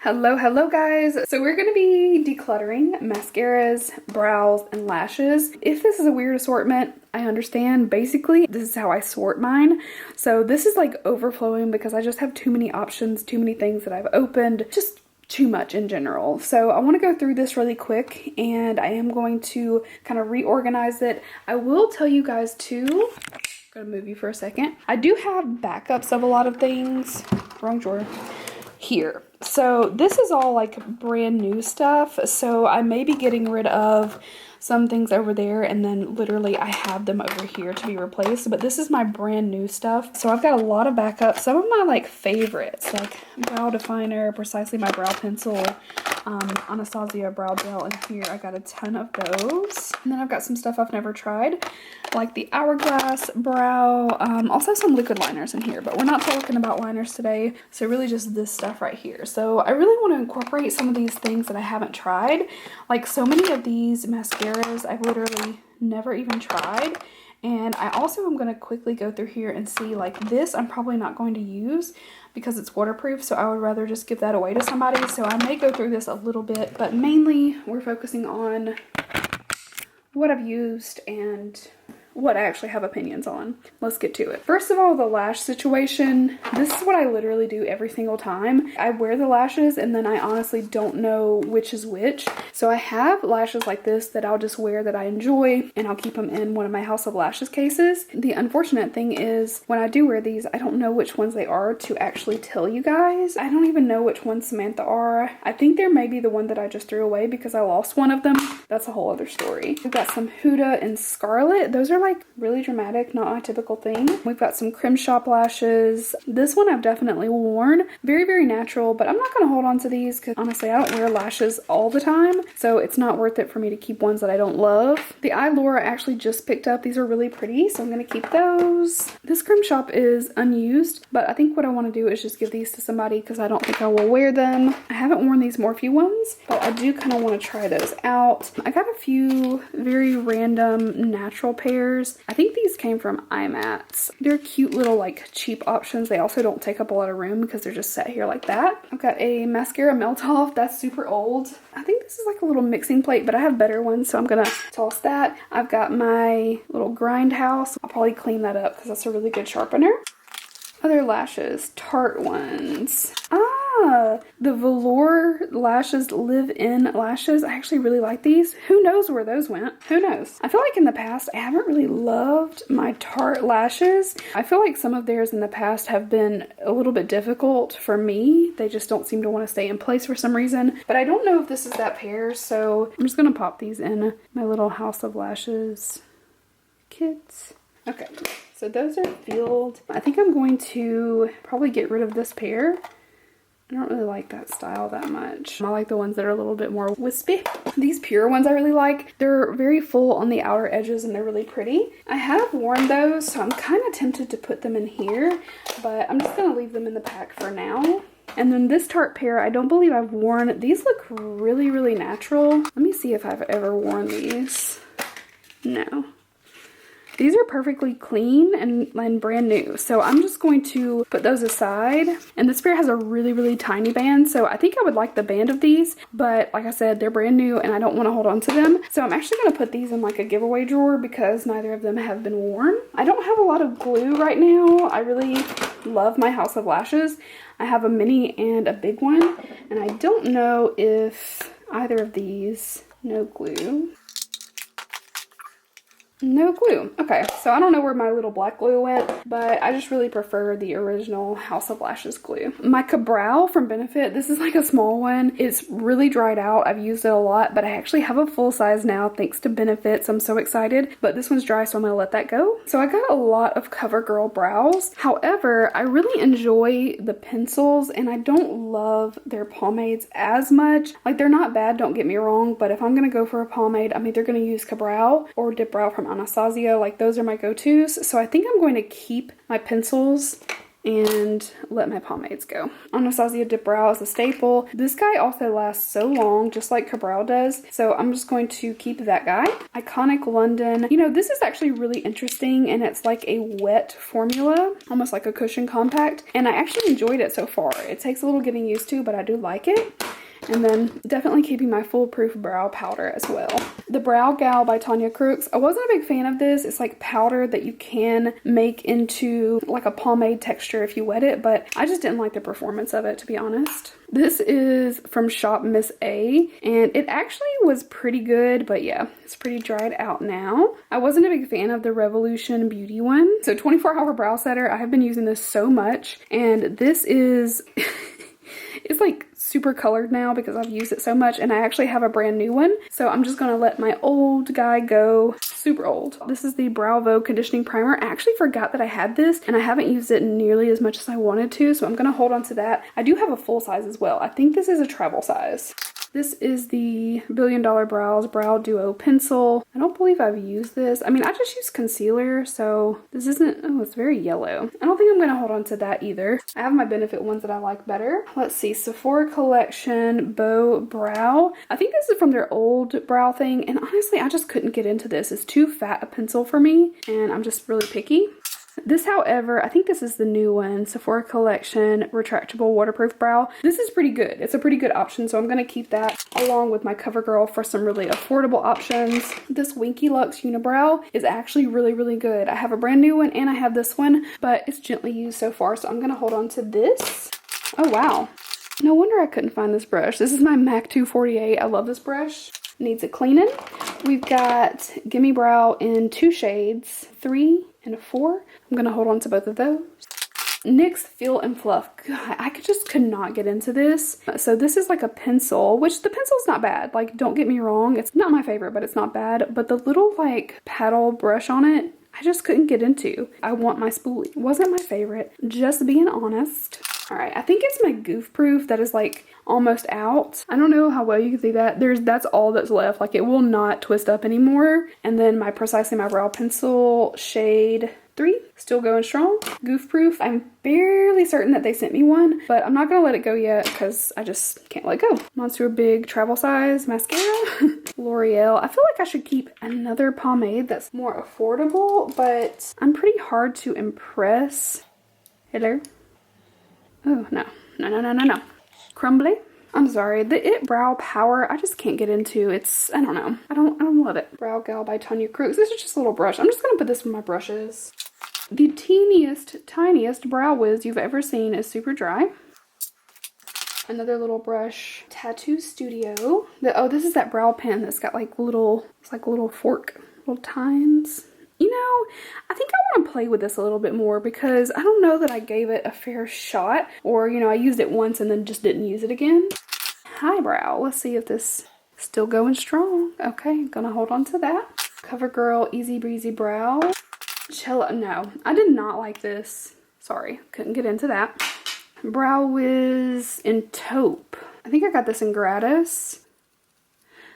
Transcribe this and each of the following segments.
Hello guys. So we're going to be decluttering mascaras, brows, and lashes. If this is a weird assortment, I understand. Basically, this is how I sort mine. So this is like overflowing because I just have too many options, too many things that I've opened, just too much in general. So I want to go through this really quick and I am going to kind of reorganize it. I will tell you guys too, I'm gonna move you for a second. I do have backups of a lot of things. Wrong drawer. Here. So this is all like brand new stuff. So I may be getting rid of some things over there and then literally I have them over here to be replaced. But this is my brand new stuff. So I've got a lot of backups. Some of my like favorites, like brow definer, Precisely My Brow Pencil, Anastasia brow gel in here. I got a ton of those. And then I've got some stuff I've never tried, like the Hourglass brow. Also some liquid liners in here, but we're not talking about liners today. So really just this stuff right here. So I really want to incorporate some of these things that I haven't tried. Like so many of these mascaras I've literally never even tried. And I also am going to quickly go through here and see, like this I'm probably not going to use because it's waterproof, so I would rather just give that away to somebody. So I may go through this a little bit, but mainly we're focusing on what I've used and what I actually have opinions on. Let's get to it. First of all, the lash situation. This is what I literally do every single time. I wear the lashes and then I honestly don't know which is which. So I have lashes like this that I'll just wear that I enjoy and I'll keep them in one of my House of Lashes cases. The unfortunate thing is when I do wear these, I don't know which ones they are to actually tell you guys. I don't even know which ones Samantha are. I think there may be the one that I just threw away because I lost one of them. That's a whole other story. We've got some Huda and Scarlet. Those are like really dramatic, not my typical thing. We've got some Creme Shop lashes. This one I've definitely worn. Very, very natural, but I'm not going to hold on to these because honestly I don't wear lashes all the time, so it's not worth it for me to keep ones that I don't love. The Eye Laura I actually just picked up. These are really pretty, so I'm going to keep those. This Creme Shop is unused, but I think what I want to do is just give these to somebody because I don't think I will wear them. I haven't worn these Morphe ones, but I do kind of want to try those out. I got a few very random natural pairs. I think these came from IMATS. They're cute little like cheap options. They also don't take up a lot of room because they're just set here like that. I've got a mascara melt off. That's super old. I think this is like a little mixing plate, but I have better ones, so I'm gonna toss that. I've got my little grind house. I'll probably clean that up because that's a really good sharpener. Other lashes, Tarte ones. The velour lashes, live-in lashes. I actually really like these. Who knows where those went? Who knows? I feel like in the past I haven't really loved my Tarte lashes. I feel like some of theirs in the past have been a little bit difficult for me. They just don't seem to want to stay in place for some reason. But I don't know if this is that pair, so I'm just gonna pop these in my little House of Lashes kits. Okay, so those are filled. I think I'm going to probably get rid of this pair. I don't really like that style that much. I like the ones that are a little bit more wispy. These pure ones I really like. They're very full on the outer edges and they're really pretty. I have worn those, so I'm kind of tempted to put them in here, but I'm just gonna leave them in the pack for now. And then this Tarte pair, I don't believe I've worn. These look really, really natural. Let me see if I've ever worn these. No. These are perfectly clean and brand new. So I'm just going to put those aside. And this pair has a really, really tiny band. So I think I would like the band of these. But like I said, they're brand new and I don't want to hold on to them. So I'm actually going to put these in like a giveaway drawer because neither of them have been worn. I don't have a lot of glue right now. I really love my House of Lashes. I have a mini and a big one. And I don't know if either of these, no glue. No glue. Okay, so I don't know where my little black glue went, but I just really prefer the original House of Lashes glue. My Cabral from Benefit, this is like a small one. It's really dried out. I've used it a lot, but I actually have a full size now thanks to Benefit, so I'm so excited. But this one's dry, so I'm gonna let that go. So I got a lot of CoverGirl brows. However, I really enjoy the pencils and I don't love their pomades as much. Like they're not bad, don't get me wrong, but if I'm gonna go for a pomade, I'm either gonna use Cabral or Dip Brow from Anastasia. Like those are my go-tos. So I think I'm going to keep my pencils and let my pomades go. Anastasia Dip Brow is a staple. This guy also lasts so long, just like Cabral does. So I'm just going to keep that guy. Iconic London. You know, this is actually really interesting, and it's like a wet formula, almost like a cushion compact. And I actually enjoyed it so far. It takes a little getting used to, but I do like it. And then definitely keeping my foolproof brow powder as well. The Brow Gal by Tanya Crooks. I wasn't a big fan of this. It's like powder that you can make into like a pomade texture if you wet it, but I just didn't like the performance of it, to be honest. This is from Shop Miss A, and it actually was pretty good, but yeah, it's pretty dried out now. I wasn't a big fan of the Revolution Beauty one. So 24-hour brow setter, I have been using this so much, and this is... it's like super colored now because I've used it so much, and I actually have a brand new one. So I'm just gonna let my old guy go. Super old. This is the Brow Vogue Conditioning Primer. I actually forgot that I had this, and I haven't used it nearly as much as I wanted to, so I'm gonna hold on to that. I do have a full size as well. I think this is a travel size. This is the Billion Dollar Brows Brow Duo Pencil. I don't believe I've used this. I mean, I just use concealer, so this isn't... oh, it's very yellow. I don't think I'm going to hold on to that either. I have my Benefit ones that I like better. Let's see. Sephora Collection Bow Brow. I think this is from their old brow thing, and honestly, I just couldn't get into this. It's too fat a pencil for me, and I'm just really picky. This, however, I think this is the new one, Sephora Collection Retractable Waterproof Brow. This is pretty good. It's a pretty good option, so I'm going to keep that along with my CoverGirl for some really affordable options. This Winky Lux Unibrow is actually really, really good. I have a brand new one and I have this one, but it's gently used so far, so I'm going to hold on to this. Oh, wow. No wonder I couldn't find this brush. This is my MAC 248. I love this brush. Needs a cleaning. We've got Gimme Brow in 2 shades, 3 and a 4. I'm gonna hold on to both of those. NYX Feel and Fluff. God, I could not get into this. So this is like a pencil, which the pencil's not bad. Like, don't get me wrong. It's not my favorite, but it's not bad. But the little like paddle brush on it, I just couldn't get into. I want my spoolie. Wasn't my favorite. Just being honest. All right, I think it's my Goof Proof that is like almost out. I don't know how well you can see that. That's all that's left. Like, it will not twist up anymore. And then my Precisely My Brow Pencil shade 3, still going strong. Goof Proof. I'm barely certain that they sent me one, but I'm not gonna let it go yet because I just can't let go. Monster Big Travel Size Mascara. L'Oreal. I feel like I should keep another pomade that's more affordable, but I'm pretty hard to impress. Hello? Oh, no. No. Crumbly. I'm sorry. The It Brow Power, I just can't get into. It's, I don't know. I don't love it. Brow Gal by Tanya Crooks. This is just a little brush. I'm just going to put this in my brushes. The tiniest Brow Wiz you've ever seen is super dry. Another little brush. Tattoo Studio. Oh, this is that brow pen that's got like little, it's like a little fork, little tines. You know, I think I want to play with this a little bit more because I don't know that I gave it a fair shot, or, you know, I used it once and then just didn't use it again. Highbrow. Let's see if this is still going strong. Okay, gonna hold on to that. CoverGirl Easy Breezy Brow. Cello. No, I did not like this. Sorry, couldn't get into that. Brow Wiz in Taupe. I think I got this in gratis.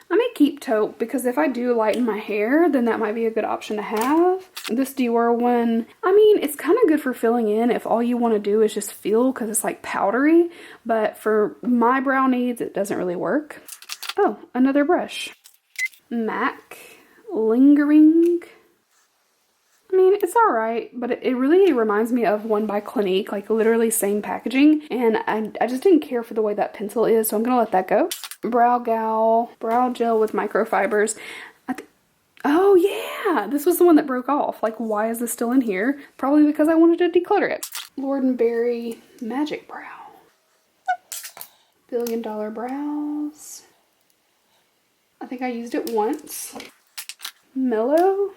I may keep Taupe because if I do lighten my hair, then that might be a good option to have. This Dior one, I mean, it's kind of good for filling in if all you want to do is just feel because it's like powdery. But for my brow needs, it doesn't really work. Oh, another brush. MAC Lingering. I mean, it's alright, but it really reminds me of one by Clinique, like literally same packaging. And I just didn't care for the way that pencil is, so I'm gonna let that go. Brow Gal Brow Gel with Microfibers. Oh yeah, this was the one that broke off. Like, why is this still in here? Probably because I wanted to declutter it. Lord & Berry Magic Brow. Billion Dollar Brows. I think I used it once. Mellow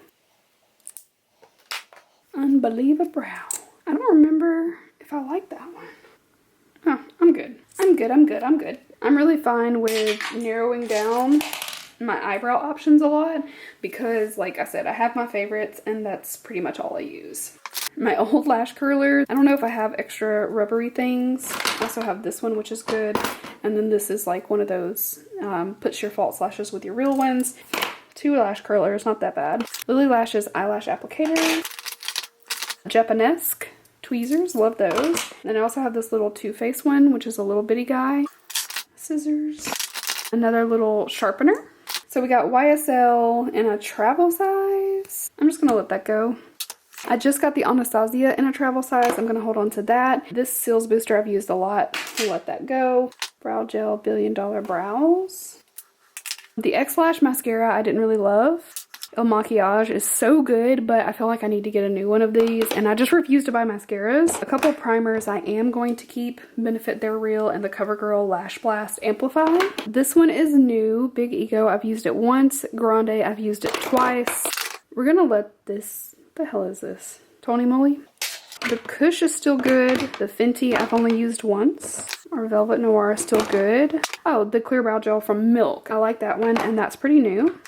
Unbelievable Brow. I don't remember if I like that one. Oh, I'm good. I'm good. I'm really fine with narrowing down my eyebrow options a lot because, like I said, I have my favorites and that's pretty much all I use. My old lash curler. I don't know if I have extra rubbery things. I also have this one, which is good. And then this is like one of those puts your false lashes with your real ones. 2 lash curlers, not that bad. Lily Lashes eyelash applicator. Japanesque tweezers, love those. And I also have this little Too Faced one, which is a little bitty guy. Scissors. Another little sharpener. So we got YSL in a travel size. I'm just gonna let that go. I just got the Anastasia in a travel size. I'm gonna hold on to that. This Seals Booster I've used a lot. We'll let that go. Brow Gel Billion Dollar Brows. The X-Lash mascara I didn't really love. El Maquillage is so good, but I feel like I need to get a new one of these, and I just refuse to buy mascaras. A couple primers I am going to keep, Benefit They're Real and the CoverGirl Lash Blast Amplify. This one is new, Big Ego, I've used it once. Grande, I've used it twice. We're gonna let this, what the hell is this? Tony Moly? The Kush is still good. The Fenty I've only used once. Our Velvet Noir is still good. Oh, the Clear Brow Gel from Milk. I like that one, and that's pretty new.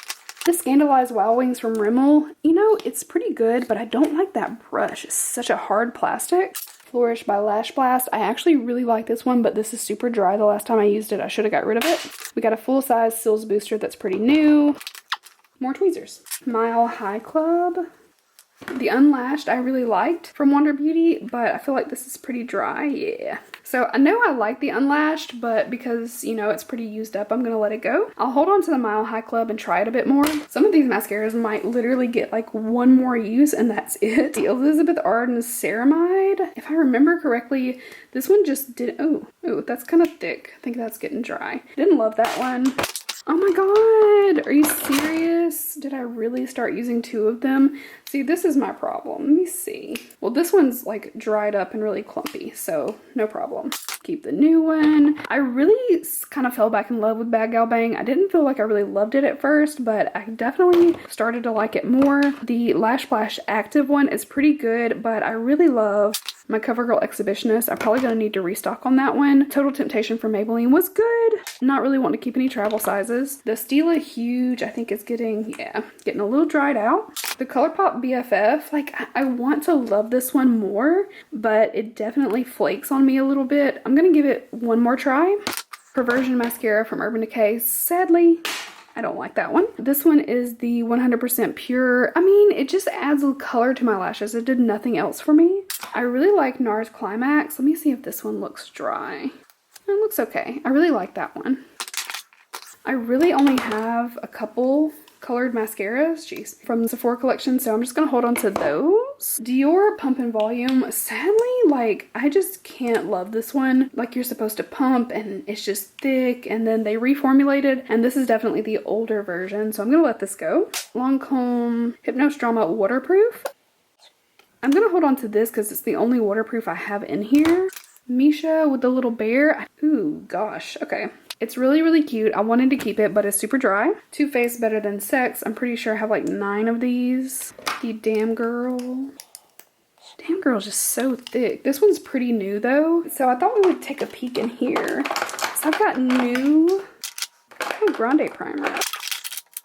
The Scandalized Wow Wings from Rimmel, you know, it's pretty good, but I don't like that brush. It's such a hard plastic. Flourish by Lash Blast. I actually really like this one, but this is super dry. The last time I used it, I should have got rid of it. We got a full-size Seals Booster that's pretty new. More tweezers. Mile High Club. The Unlashed I really liked from Wander Beauty, but I feel like this is pretty dry. Yeah. So I know I like the Unlashed, but because, you know, it's pretty used up, I'm going to let it go. I'll hold on to the Mile High Club and try it a bit more. Some of these mascaras might literally get like one more use and that's it. The Elizabeth Arden Ceramide, if I remember correctly, this one just did, oh, that's kind of thick. I think that's getting dry. Didn't love that one. Oh my god, are you serious? Did I really start using two of them? See, this is my problem. Let me see. Well, this one's like dried up and really clumpy, so no problem. Keep the new one. I really kind of fell back in love with Bad Gal Bang. I didn't feel like I really loved it at first, but I definitely started to like it more. The Lash Flash Active one is pretty good, but I really love my CoverGirl Exhibitionist. I'm probably going to need to restock on that one. Total Temptation from Maybelline was good. Not really wanting to keep any travel sizes. The Stila Huge, I think is getting a little dried out. The ColourPop BFF, like I want to love this one more, but it definitely flakes on me a little bit. I'm going to give it one more try. Perversion Mascara from Urban Decay. Sadly, I don't like that one. This one is the 100% Pure. I mean, it just adds a color to my lashes. It did nothing else for me. I really like NARS Climax. Let me see if this one looks dry. It looks okay. I really like that one. I really only have a couple colored mascaras, from the Sephora collection, so I'm just gonna hold on to those. Dior Pump and Volume, sadly, like, I just can't love this one. Like, you're supposed to pump, and it's just thick, and then they reformulated, and this is definitely the older version, so I'm gonna let this go. Lancome Hypnose Drama Waterproof. I'm gonna hold on to this because it's the only waterproof I have in here. Misha with the little bear. Ooh, gosh, okay. It's really, really cute. I wanted to keep it, but it's super dry. Too Faced Better Than Sex. I'm pretty sure I have like 9 of these. The Damn Girl. Damn Girl is just so thick. This one's pretty new though. So I thought we would take a peek in here. So I've got new Grande primer.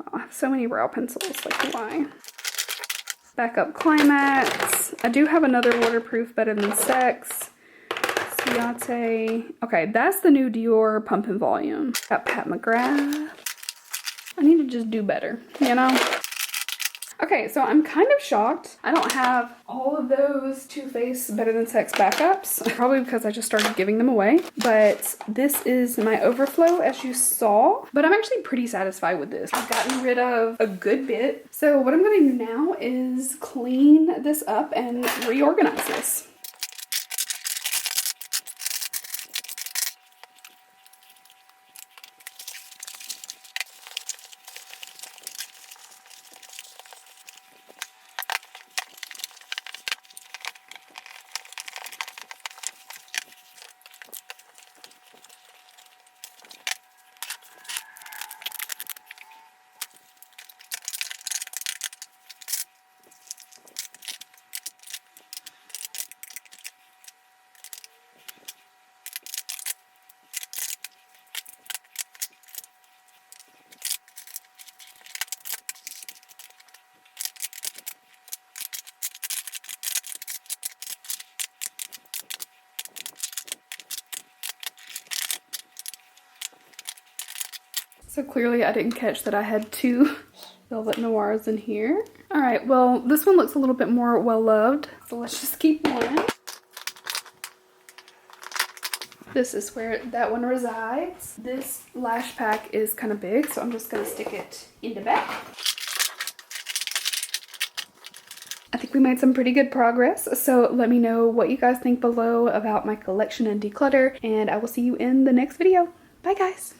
Oh, I have so many brow pencils. Like, why? Backup Climax. I do have another waterproof Better Than Sex. Okay, that's the new Dior Pump and Volume. Got Pat McGrath. I need to just do better, you know? Okay, so I'm kind of shocked I don't have all of those Too Faced Better Than Sex backups. Probably because I just started giving them away. But this is my overflow, as you saw. But I'm actually pretty satisfied with this. I've gotten rid of a good bit. So what I'm going to do now is clean this up and reorganize this. So clearly I didn't catch that I had 2 Velvet Noirs in here. All right, well, this one looks a little bit more well-loved, so let's just keep one. This is where that one resides. This lash pack is kind of big, so I'm just gonna stick it in the back. I think we made some pretty good progress, so let me know what you guys think below about my collection and declutter, and I will see you in the next video. Bye guys!